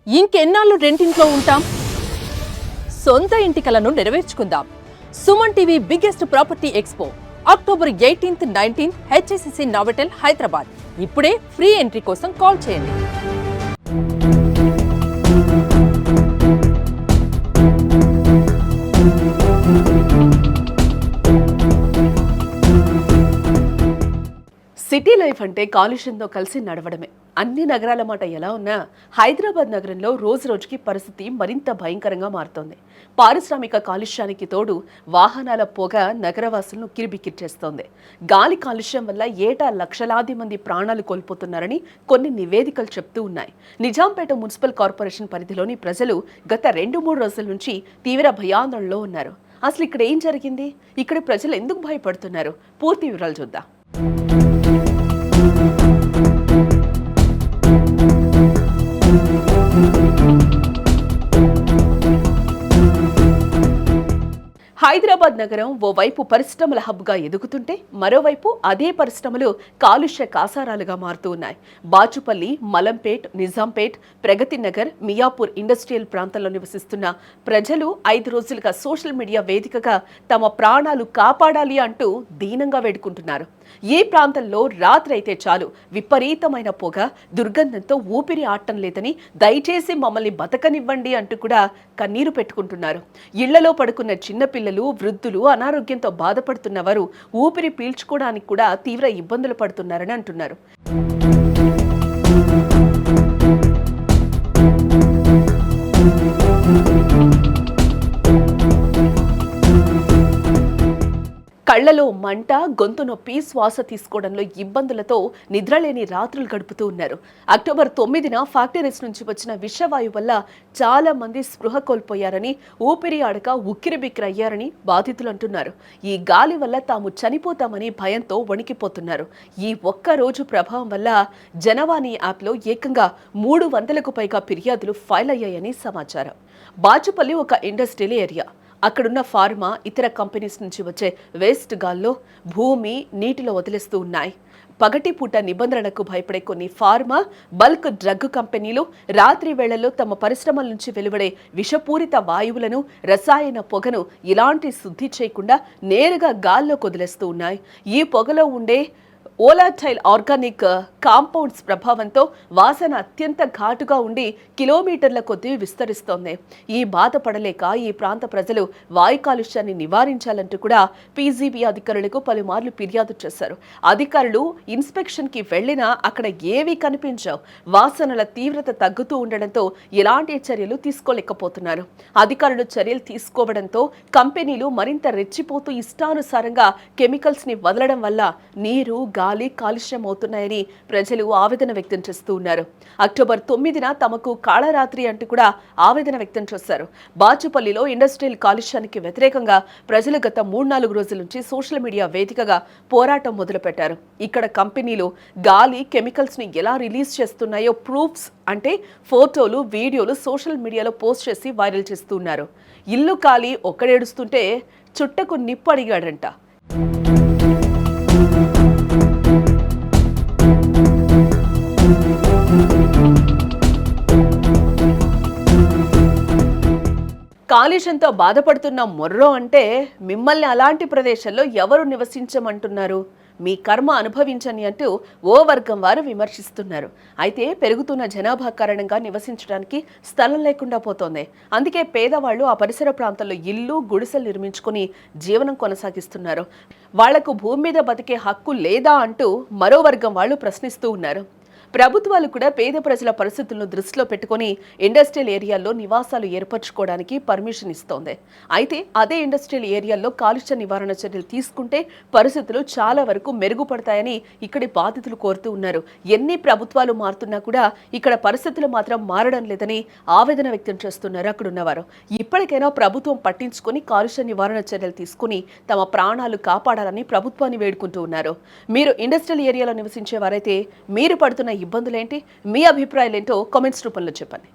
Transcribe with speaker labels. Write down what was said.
Speaker 1: ఇంకెన్నాళ్ళు రెంటింట్లో ఉంటాం? సొంత ఇంటి కలను నెరవేర్చుకుందాం. Suman TV biggest property expo October 18, 19 HSCC Novotel Hyderabad. ఇప్పుడే ఫ్రీ ఎంట్రీ కోసం కాల్ చేయండి.
Speaker 2: సిటీ లైఫ్ అంటే కాలుష్యంతో కలిసి నడవడమే. అన్ని నగరాల మాట ఎలా ఉన్నా హైదరాబాద్ నగరంలో రోజు రోజుకి పరిస్థితి మరింత భయంకరంగా మారుతోంది. పారిశ్రామిక కాలుష్యానికి తోడు వాహనాల పొగ నగరవాసులను కిరిబిక్కిర్చేస్తోంది. గాలి కాలుష్యం వల్ల ఏటా లక్షలాది మంది ప్రాణాలు కోల్పోతున్నారని కొన్ని నివేదికలు చెప్తూ ఉన్నాయి. నిజాంపేట మున్సిపల్ కార్పొరేషన్ పరిధిలోని ప్రజలు గత 2-3 రోజుల నుంచి తీవ్ర భయాందోళనలో ఉన్నారు. అసలు ఇక్కడ ఏం జరిగింది? ఇక్కడ ప్రజలు ఎందుకు భయపడుతున్నారు? పూర్తి వివరాలు చూద్దాం. హైదరాబాద్ నగరం ఓవైపు పరిశ్రమల హబ్గా ఎదుగుతుంటే మరోవైపు అదే పరిశ్రమలు కాలుష్య కాసారాలుగా మారుతూ ఉన్నాయి. బాచుపల్లి, మలంపేట్, నిజాంపేట్, ప్రగతి నగర్, మియాపూర్ ఇండస్ట్రియల్ ప్రాంతంలో నివసిస్తున్న ప్రజలు 5 రోజులుగా సోషల్ మీడియా వేదికగా తమ ప్రాణాలు కాపాడాలి అంటూ దీనంగా వేడుకుంటున్నారు. ఈ ప్రాంతంలో రాత్రి అయితే చాలు విపరీతమైన పొగ, దుర్గంధంతో ఊపిరి ఆడటం లేదని, దయచేసి మమ్మల్ని బతకనివ్వండి అంటూ కూడా కన్నీరు పెట్టుకుంటున్నారు. ఇళ్లలో పడుకున్న చిన్నపిల్లలు, వృద్ధులు, అనారోగ్యంతో బాధపడుతున్న వారు ఊపిరి పీల్చుకోవడానికి కూడా తీవ్ర ఇబ్బందులు పడుతున్నారని అంటున్నారు. కళ్లలో మంట, గొంతు నొప్పి, శ్వాస తీసుకోవడంలో ఇబ్బందులతో నిద్రలేని రాత్రులు గడుపుతూ ఉన్నారు. అక్టోబర్ 9న ఫ్యాక్టరీస్ నుంచి వచ్చిన విషవాయు వల్ల చాలా మంది స్పృహ కోల్పోయారని, ఊపిరి ఆడక ఉక్కిరిబిక్కిరయ్యారని బాధితులు అంటున్నారు. ఈ గాలి వల్ల తాము చనిపోతామని భయంతో వణికిపోతున్నారు. ఈ ఒక్క రోజు ప్రభావం వల్ల జనవాణి యాప్లో ఏకంగా 300కు పైగా ఫిర్యాదులు ఫైల్ అయ్యాయని సమాచారం. బాచుపల్లి ఒక ఇండస్ట్రియల్ ఏరియా. అక్కడున్న ఫార్మా, ఇతర కంపెనీస్ నుంచి వచ్చే వేస్ట్ గాల్లో భూమి, నీటిలో వదిలేస్తూ ఉన్నాయి. పగటిపూట నిబంధనలకు భయపడే కొన్ని ఫార్మా, బల్క్ డ్రగ్ కంపెనీలు రాత్రి వేళల్లో తమ పరిశ్రమల నుంచి వెలువడే విషపూరిత వాయువులను, రసాయన పొగను ఇలాంటి శుద్ధి చేయకుండా నేరుగా గాల్లోకి వదిలేస్తూ ఉన్నాయి. ఈ పొగలో ఉండే ఓలాటైల్ ఆర్గానిక్ కాంపౌండ్స్ ప్రభావంతో వాసన అత్యంత ఘాటుగా ఉండి కిలోమీటర్ల కొద్దీ విస్తరిస్తోంది. ఈ బాధపడలేక ఈ ప్రాంత ప్రజలు వాయు కాలుష్యాన్ని నివారించాలంటూ కూడా పీజీబీ అధికారులకు పలుమార్లు ఫిర్యాదు చేశారు. అధికారులు ఇన్స్పెక్షన్కి వెళ్లినా అక్కడ ఏవీ కనిపించవు. వాసనల తీవ్రత తగ్గుతూ ఉండడంతో ఎలాంటి చర్యలు తీసుకోలేకపోతున్నారు. అధికారులు చర్యలు తీసుకోవడంతో కంపెనీలు మరింత రెచ్చిపోతూ ఇష్టానుసారంగా కెమికల్స్ ని వదలడం వల్ల నీరు, గాలి కాలుష్యం అవుతున్నాయని ప్రజలు ఆవేదన వ్యక్తం చేస్తూ ఉన్నారు. అక్టోబర్ 9న తమకు కాళరాత్రి అంటూ కూడా ఆవేదన వ్యక్తం చేశారు. బాచుపల్లిలో ఇండస్ట్రియల్ కాలుష్యానికి వ్యతిరేకంగా ప్రజలు గత 3-4 రోజుల నుంచి సోషల్ మీడియా వేదికగా పోరాటం మొదలుపెట్టారు. ఇక్కడ కంపెనీలు గాలి, కెమికల్స్ ని ఎలా రిలీజ్ చేస్తున్నాయో ప్రూఫ్స్ అంటే ఫోటోలు, వీడియోలు సోషల్ మీడియాలో పోస్ట్ చేసి వైరల్ చేస్తున్నారు. ఇల్లు కాలి ఒక్కడేడుస్తుంటే చుట్టకు నిప్పు అడిగాడంట. కాలుష్యంతో బాధపడుతున్న మొర్రో అంటే మిమ్మల్ని అలాంటి ప్రదేశాల్లో ఎవరు నివసించమంటున్నారు? మీ కర్మ అనుభవించని అంటూ ఓ వర్గం వారు విమర్శిస్తున్నారు. అయితే పెరుగుతున్న జనాభా కారణంగా నివసించడానికి స్థలం లేకుండా పోతోంది. అందుకే పేదవాళ్లు ఆ పరిసర ప్రాంతాల్లో ఇల్లు, గుడిసెలు నిర్మించుకుని జీవనం కొనసాగిస్తున్నారు. వాళ్లకు భూమి మీద బతికే హక్కు లేదా అంటూ మరో వర్గం వాళ్ళు ప్రశ్నిస్తూ ఉన్నారు. ప్రభుత్వాలు కూడా పేద ప్రజల పరిస్థితులను దృష్టిలో పెట్టుకుని ఇండస్ట్రియల్ ఏరియాల్లో నివాసాలు ఏర్పరచుకోవడానికి పర్మిషన్ ఇస్తోంది. అయితే అదే ఇండస్ట్రియల్ ఏరియాల్లో కాలుష్య నివారణ చర్యలు తీసుకుంటే పరిస్థితులు చాలా వరకు మెరుగుపడతాయని ఇక్కడి బాధితులు కోరుతూ ఉన్నారు. ఎన్ని ప్రభుత్వాలు మారుతున్నా కూడా ఇక్కడ పరిస్థితులు మాత్రం మారడం లేదని ఆవేదన వ్యక్తం చేస్తున్నారు అక్కడున్నవారు. ఇప్పటికైనా ప్రభుత్వం పట్టించుకుని కాలుష్య నివారణ చర్యలు తీసుకుని తమ ప్రాణాలు కాపాడాలని ప్రభుత్వాన్ని వేడుకుంటూ ఉన్నారు. మీరు ఇండస్ట్రియల్ ఏరియాలో నివసించే వారైతే మీరు పడుతున్న ఇబ్బందులేంటి? మీ అభిప్రాయాలేంటో కామెంట్స్ రూపంలో చెప్పండి.